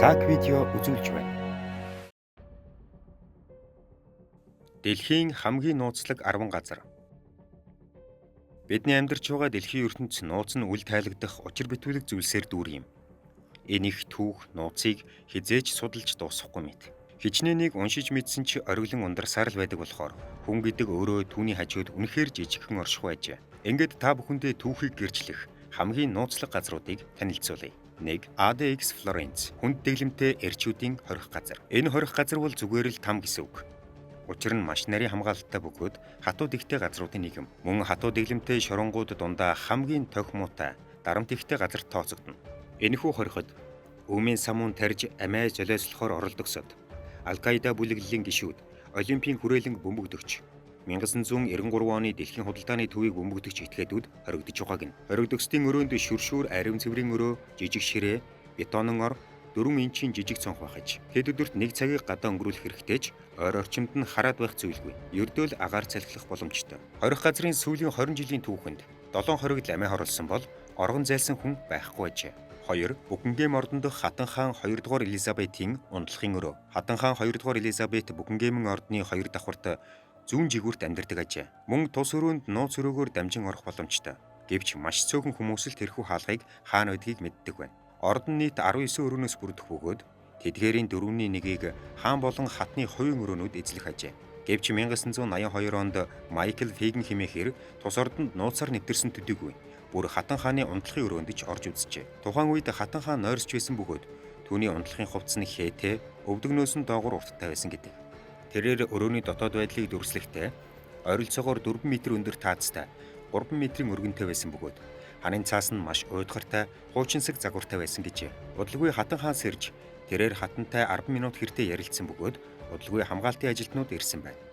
Саг видео үзүүлж байна. Дэлхийн хамгийн нууцлаг 10 газар. Бидний амьдарч байгаа дэлхийн ертөнц нууц нь үл тайлагдах учир бүтүүлэг зүйлсээр дүүр юм. Энэ их түүх нууцыг хизээж судалж дуусахгүй мэт. Хичнэнийг уншиж мэдсэн чи ориглон ундарсаар л байдаг болохоор хүн гэдэг өөрөө түүний хажууд үнэхээр жижигхэн орших байжээ. Ингээд та бүхэндээ түүхийг гэрчлэх хамгийн нууцлаг газруудыг танилцуулъя. 1. ADX Florence, хүнд дэглэмтэй эрчүүдийн хорих газар. Энэ хорих газар бол зүгээр л там гэсэн үг. Учир нь маш нарийн хамгаалалттай бөгөөд хатууд ихтэй газруудын нэг юм. Мөн хатууд дэглэмтэй шоронгууд дундаа хамгийн тохиомоотой, дарамт ихтэй газар тооцогдно. Энэхүү хориход өвмийн самуун тарж амиа золиослохоор оролдогсод Ал-Каида бүлэглэлийн гишүүд, Олимпийн хүрээлэнг бөмбөгдөгч 1993 оны дэлхийн худалдааны төвийг бөмбөгдөгч этгээдүүд хоригдож байгааг нь. Хоригдөгчдийн өрөөнд шүршүүр, ариун цэврийн өрөө, жижиг ширээ, бетонон ор, 4 инчийн жижиг цонх байхаж. Тэд өдөрт 1 цагийг гадаа өнгөрүүлэх хэрэгтэйч ойр орчимд нь хараад байх зүйлгүй. Ердөөл агаар цалхилах боломжтой. Хорих газрын сүүлийн 20 жилийн түүхэнд 7 хоригд амиа хорлсон бол оргон зайлсан хүн байхгүй ажээ. 2. Бүкингем ордон дох Хатан хаан 2 дугаар Элизабетийн унтлахын өрөө. Хатан хаан 2 дугаар Элизабет Бүкингемийн ордны 2 давхарт зүүн жигүүрт амьдардаг ажээ. Мөн тус өрөөнд нууц өрөөгөөр дамжин орох боломжтой. Гэвч маш цөөхөн хүмүүс л тэрхүү хаалгыг хаана байдгийг мэддэг байна. Ордон нийт 19 өрөөнөөс бүрдэх бөгөөд тэдгээрийн 4-ний нэгийг хаан болон хатны хувийн өрөөнүүд эзлэх ажээ. Гэвч 1982 онд Майкл Фейгэн хэмээхээр тус ордонд нууцаар нэвтэрсэн төдийгүй бүр Хатан хааны унтлахын өрөөнд ч орж үзжээ. Тухайн үед Хатан хаан нойрсч байсан бөгөөд түүний унтлахын хувцас нь хээтэй, өвдөгнөөс нь доогуур урттай байсан гэдэг. Тэрээр өрөөний дотоод байдлыг дүрслэхдээ ойролцоогоор 4 м өндөр таацтай 3 м өргөнтэй байсан бөгөөд ханын цаас нь маш уйдгартай, хуучинсаг загвартай байсан гэжээ. Удалгүй Хатан хаан сэрж тэрээр хатантай 10 минут хэртэй ярилцсан бөгөөд удалгүй хамгаалтын ажилтнууд ирсэн байна.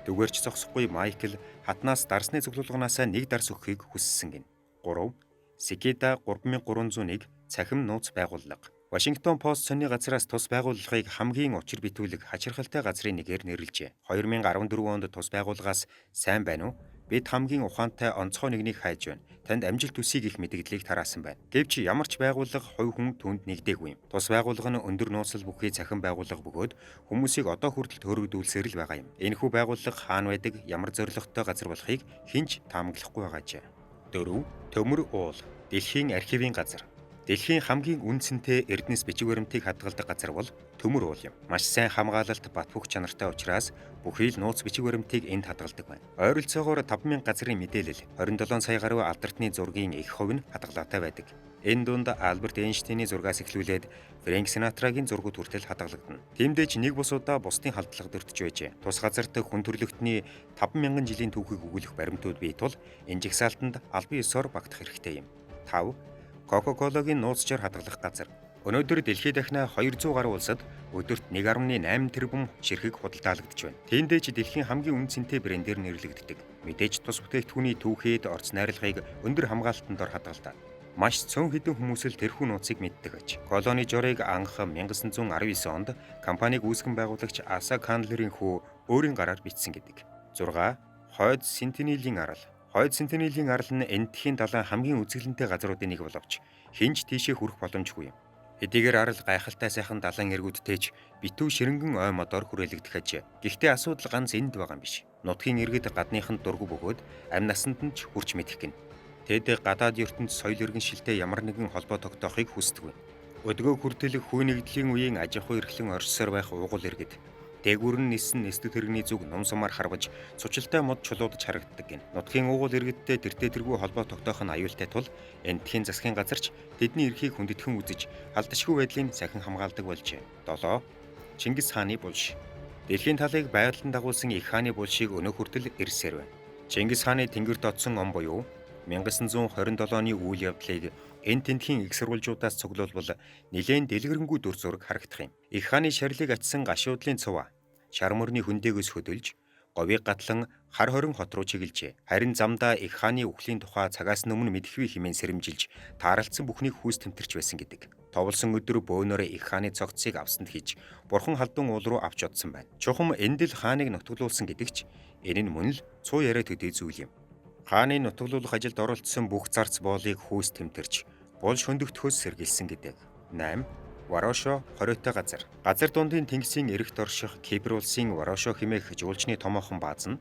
Түгээрч зогсохгүй Майкл хатнаас дарсны цуглуулганаасаа нэг дарс өгөхийг хүссэн гин. 3. Секида 3301 цахим нууц байгууллага. Вашингтон пост сонины газраас тус байгууллагыг хамгийн учир битүүлэг хачирхалтай газрын нэгээр нэрлэжээ. 2014 онд тус байгууллагаас сайн байна уу? Бид хамгийн ухаантай онцгой нэгнийг хайж байна. Танд амжилт хүсье гэх мэдээллийг тараасан байна. Гэвч ямар ч байгууллага хувь хүн түнд нэгдээгүй юм. Тус байгууллага нь өндөр нууцлал бүхий цахим байгууллага бөгөөд хүмүүсийг одоо хүртэл төрөгдүүлсээр л байгаа юм. Энэхүү байгууллага хаана байдаг, ямар зорилготой газар болохыг хинч таамаглахгүй байгаажээ. 4. Төмөр уул. Дэлхийн архивын газар. Дэлхийн хамгийн үнцэнтэй эрдэнэс бичиг баримтыг хадгалдаг газар бол төмөр уул юм. Маш сайн хамгаалалт бат бөх чанартай учраас бүхий л нууц бичиг баримтыг энд хадгалдаг байна. Ойролцоогоор 5000 газрын мэдээлэл, 27 сая гаруй алдартны зургийн их хувь нь хадгалаатай байдаг. Энэ дунд Альберт Эйнштейний зургаас эхлүүлээд Фрэнк Синатрагийн зургууд хүртэл хадгалагдана. Тиймдээч нэг бус удаа бусдын халдлагад өртөж байжээ. Тус газарт хүн төрлөختний 5000 жилийн түүхийг өгүүлэх баримтууд бий тул энэ жагсаалтанд албан ёсоор багтах хэрэгтэй юм. 5. Кока-колагийн нууцчаар хадгалах газар. Өнөөдөр дэлхийд дахина 200 гаруй улсад өдөрт 1.8 тэрбум ширхэг худалдаалагдж байна. Тиймдээч дэлхийн хамгийн үнцэнтэй брэндээр нэрлэгддэг. Мэдээж тус бүтээгдэхүүний түүхэд орц найрлагыг өндөр хамгаалтанд ор хадгалдаг. Маш цөөн хэдэн хүмүүс л тэрхүү нууцыг мэддэг аж. Колони Жорыг анх 1919 онд компаниг үүсгэн байгуулагч Аса Кандлерийн хүү өөрийн гараар бичсэн гэдэг. 6. Хойд Сентинелийн арал. Хойд Сентинелийн арал нь Энэтхийн далайн хамгийн үзэсгэлэнтэй газруудын нэг боловч хинч тийшээ хүрэх боломжгүй юм. Хэдийгээр арал гайхалтай сайхан далайн эргүүдтэйч битүү ширэнгэн ой модоор хүрээлэгдэх ажээ. Гэхдээ асуудал ганц энд байгаа юм биш. Нутгийн иргэд гадныханд дургу бөгөөд амь насанд нь ч хүрч мэдэх гин. Тэд гадаад ертөнц соёл иргэншилтэй ямар нэгэн холбоо тогтоохыг хүсдэг. Өдгөө хүртэлх хүү нэгдлийн үеийн аж ахуй эрхлэн оршсоор байх уугуул иргэд дээгүүр нь нисэн нэстэ тэрэгний зүг ном сумаар харваж цучлалтай мод чулуудж харагддаг гин. Нутгийн уугуул иргэдтэй тэртээ тэргүй холбоо тогтоох нь аюултай тул Энэтхийн засгийн газарч тэдний эрхийг хүндэтгэн үзэж алдашгүй байдлыг сахин хамгаалдаг болжээ. 7. Чингис хааны булш. Дэлхийн талыг байгалан дагуулсан их хааны булшийг өнөө хүртэл ирсээр байна. Чингис хааны тэнгэр додсон он буюу 1927 оны үйл явдлыг энэ тентхийн их сурвалжуудаас цуглуулбал нэлээд дэлгэрэнгүй дүр зураг харагдах юм. Их хааны шарилыг ачсан гашуудлын цуваа шар мөрний хөндөөгөөс хөдөлж говийг гатлан хар хорин хот руу чиглэжээ. Харин замдаа их хааны үхлийн тухай цагаас өмнө мэдэхүй хэмээн сэрэмжилж тааралцсан бүхнийг хүүс тэмтэрч байсан гэдэг. Товлсон өдөр бөөнөрөө их хааны цогцыг авсанд хийж бурхан халдун уул руу авч одсон байна. Чухам эндэл хааныг нутаглуулсан гэдэгч энэ нь мөн л цуу яриа төдий зүйл юм. Хааны нутаглуулах ажилд оролцсон бүх зарц боолыг хүүс тэмтэрч, булш хөндөгтөхөөс сэргийлсэн гэдэг. 8. Ворошо хориотой газар. Газар дундын тэнгисийн эрэгт орших Кипр улсын Ворошо хэмээх жуулчны томоохон бааз нь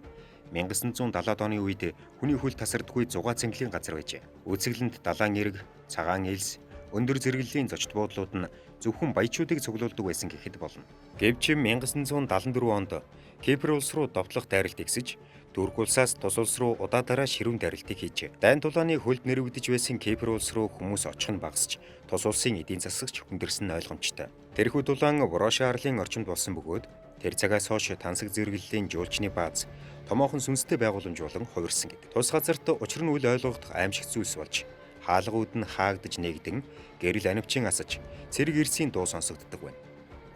1970-ад оны үед хүний хөл тасардаггүй зугаа цэнгэлийн газар байжээ. Үүсгэлэнт далайн эрэг, цагаан элс, өндөр зэрэглэлийн зочд буудлууд нь зөвхөн баячуудыг цуглуулдаг байсан гэхэд болно. Гэвч 1974 онд Кипр улс руу довтлох дайралт ихсэж, Турк улсаас тус улс руу удаадараа ширүүн дайралтыг хийжээ. Дайн тулааны хөлд нэрвэгдэж байсан Кипр улс руу хүмүүс очих нь багасч, тус улсын эдийн засагч хүндэрсэн нь ойлгомжтой. Тэрхүү дулаан Ворошо арлын орчинд болсон бөгөөд тэр цагаас хойш тансаг зэрэглэлийн жуулчны бааз томоохон сүнстэй байгууламж болон хувирсан гэдэг. Тус газарт учир нь үл ойлгох аимшиг зүйлс болж, хаалгууд нь хаагдж нэгдэн, гэрэл анивчин асаж, цэрэг эрсийн дуу сонсогддог байна.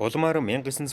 Улмаар 1984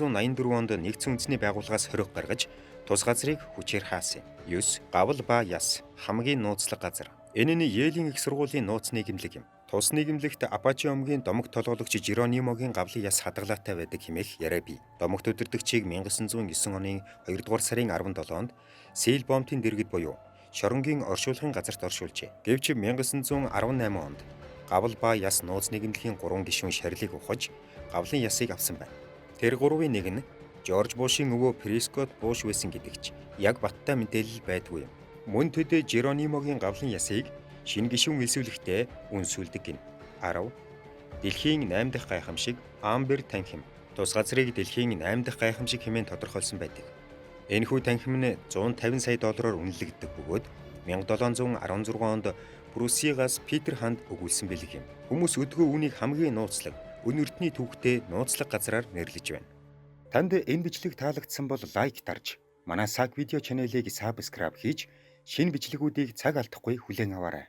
онд нэгдсэн үндэсний байгууллагаас хориг гаргаж, тус газрыг хүчээр хаасан. 9. Гавал ба яс хамгийн нууцлаг газар. Энэ нь Йелийн их сургуулийн нууц нийгэмлэг юм. Тус нийгэмлэгт Апачи омгийн домог толгойлогч Жеронимогийн гавлын яс хадгалаатай байдаг хэмээх яриа бий. Домогт өдөрдөгчийг 1909 оны 2 дугаар сарын 17-нд Сейл бомтын дэргэд буюу Шоронгийн оршуулгын газарт оршуулжээ. Гэвч 1918 онд гавал ба яс нууц нийгэмлэгийн 3 гишүүн шарилыг ухаж гавлын ясыг авсан байна. Тэр гурвын нэг нь Жорж Бушийн өвөө Прескот Буш байсан гэдэгч яг баттай мэдээлэл байдгүй юм. Мөн тэд Жеронимогийн гавлын ясыг шинэ гишүүн элсүүлэхдээ үнсүүлдэг гин. 10. Дэлхийн 8 дахь гайхамшиг Амбер танхим. Тус газрыг дэлхийн 8 дахь гайхамшиг хэмээн тодорхойлсон байдаг. Энэхүү танхим нь $150 сая үнэлэгддэг бөгөөд 1716 онд Пруссигаас Питер Ханд өгүүлсэн бэлэг юм. Хүмүүс өдгөө үүнийг хамгийн нууцлаг, өн өртний түүхтэй нууцлаг газраар нэрлэж байна. Танд энэ бичлэг таалагдсан бол лайк дарж, манай Саг видео чанелыг сабскрайб хийж, шинэ бичлэгүүдийг цаг алдахгүй хүлээн аваарай.